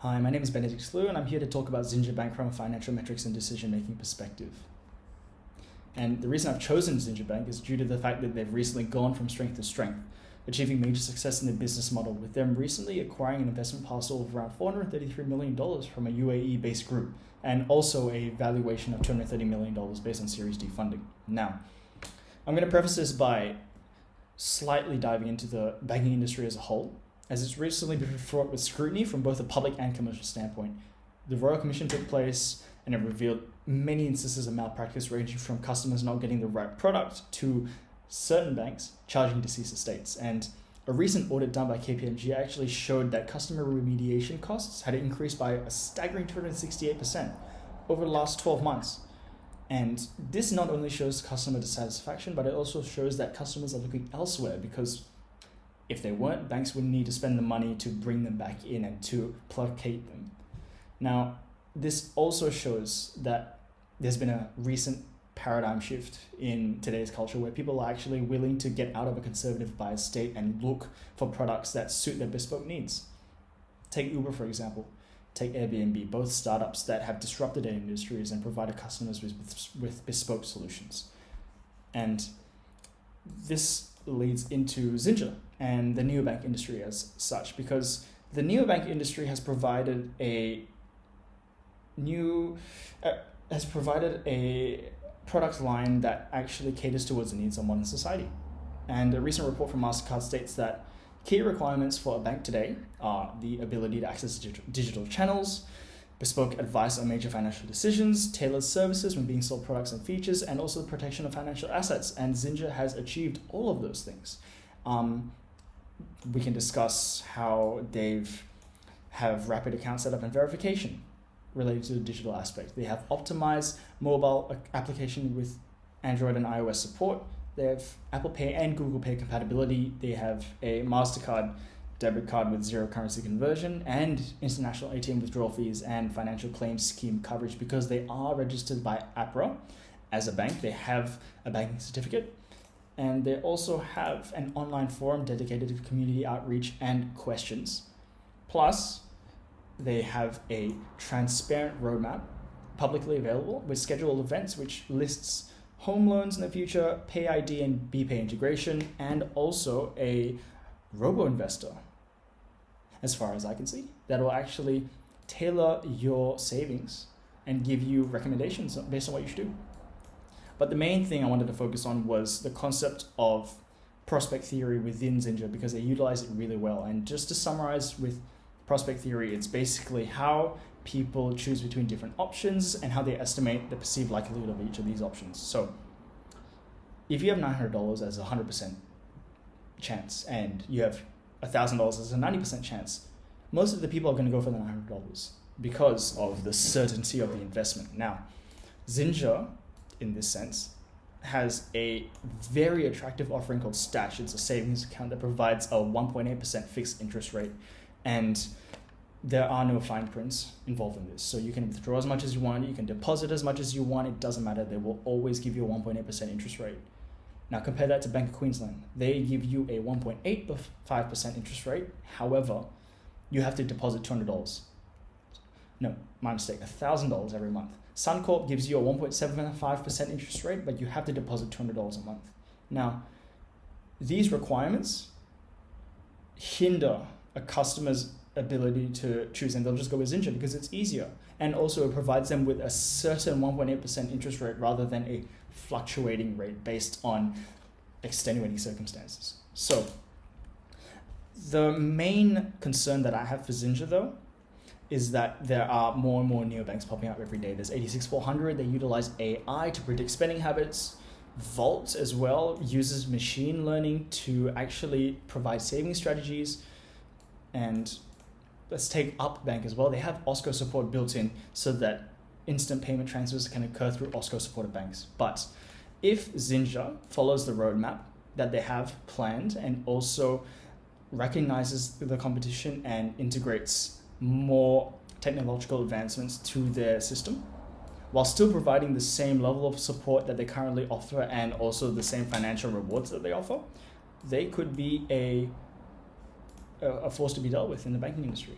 Hi, my name is Dielenberg-Loo, and I'm here to talk about Zinja Bank from a financial metrics and decision-making perspective. And the reason I've chosen Zinja Bank is due to the fact that they've recently gone from strength to strength, achieving major success in their business model, with them recently acquiring an investment parcel of around $433 million from a UAE-based group, and also a valuation of $230 million based on Series D funding. Now, I'm going to preface this by slightly diving into the banking industry as a whole, as it's recently been fraught with scrutiny from both a public and commercial standpoint. The Royal Commission took place and it revealed many instances of malpractice, ranging from customers not getting the right product to certain banks charging deceased estates. And a recent audit done by KPMG actually showed that customer remediation costs had increased by a staggering 268% over the last 12 months. And this not only shows customer dissatisfaction, but it also shows that customers are looking elsewhere, because if they weren't, banks would need to spend the money to bring them back in and to placate them. Now, this also shows that there's been a recent paradigm shift in today's culture where people are actually willing to get out of a conservative biased state and look for products that suit their bespoke needs. Take Uber, for example. Take Airbnb, both startups that have disrupted their industries and provided customers with bespoke solutions. And this leads into Zinja and the neobank industry as such, because the neobank industry has provided a product line that actually caters towards the needs of modern society. And a recent report from MasterCard states that key requirements for a bank today are the ability to access digital channels, bespoke advice on major financial decisions, tailored services when being sold products and features, and also the protection of financial assets. And Zinja has achieved all of those things. We can discuss how have rapid account setup and verification related to the digital aspect. They have optimized mobile application with Android and iOS support. They have Apple Pay and Google Pay compatibility. They have a MasterCard debit card with zero currency conversion and international ATM withdrawal fees and financial claims scheme coverage, because they are registered by APRA as a bank. They have a banking certificate, and they also have an online forum dedicated to community outreach and questions. Plus, they have a transparent roadmap publicly available with scheduled events which lists home loans in the future, Pay ID and BPay integration, and also a robo-investor, as far as I can see, that will actually tailor your savings and give you recommendations based on what you should do. But the main thing I wanted to focus on was the concept of prospect theory within Zinja, because they utilize it really well. And just to summarize with prospect theory, it's basically how people choose between different options and how they estimate the perceived likelihood of each of these options. So if you have $900 as a 100% chance and you have $1,000 as a 90% chance, most of the people are going to go for the $900 because of the certainty of the investment. Now, Zinja, in this sense, has a very attractive offering called Stash. It's a savings account that provides a 1.8% fixed interest rate, and there are no fine prints involved in this. So you can withdraw as much as you want, you can deposit as much as you want, it doesn't matter. They will always give you a 1.8% interest rate. Now compare that to Bank of Queensland. They give you a 1.85% interest rate. However, you have to deposit $200. No, my mistake, $1,000 every month. Suncorp gives you a 1.75% interest rate, but you have to deposit $200 a month. Now, these requirements hinder a customer's ability to choose, and they'll just go with Zinja because it's easier. And also it provides them with a certain 1.8% interest rate rather than a fluctuating rate based on extenuating circumstances. So the main concern that I have for Zinja, though, is that there are more and more neobanks popping up every day. There's 86400, they utilize AI to predict spending habits. Vault as well uses machine learning to actually provide saving strategies. And let's take Upbank as well. They have OSCO support built in so that instant payment transfers can occur through OSCO supported banks. But if Zinja follows the roadmap that they have planned and also recognizes the competition and integrates more technological advancements to their system, while still providing the same level of support that they currently offer and also the same financial rewards that they offer, they could be a force to be dealt with in the banking industry.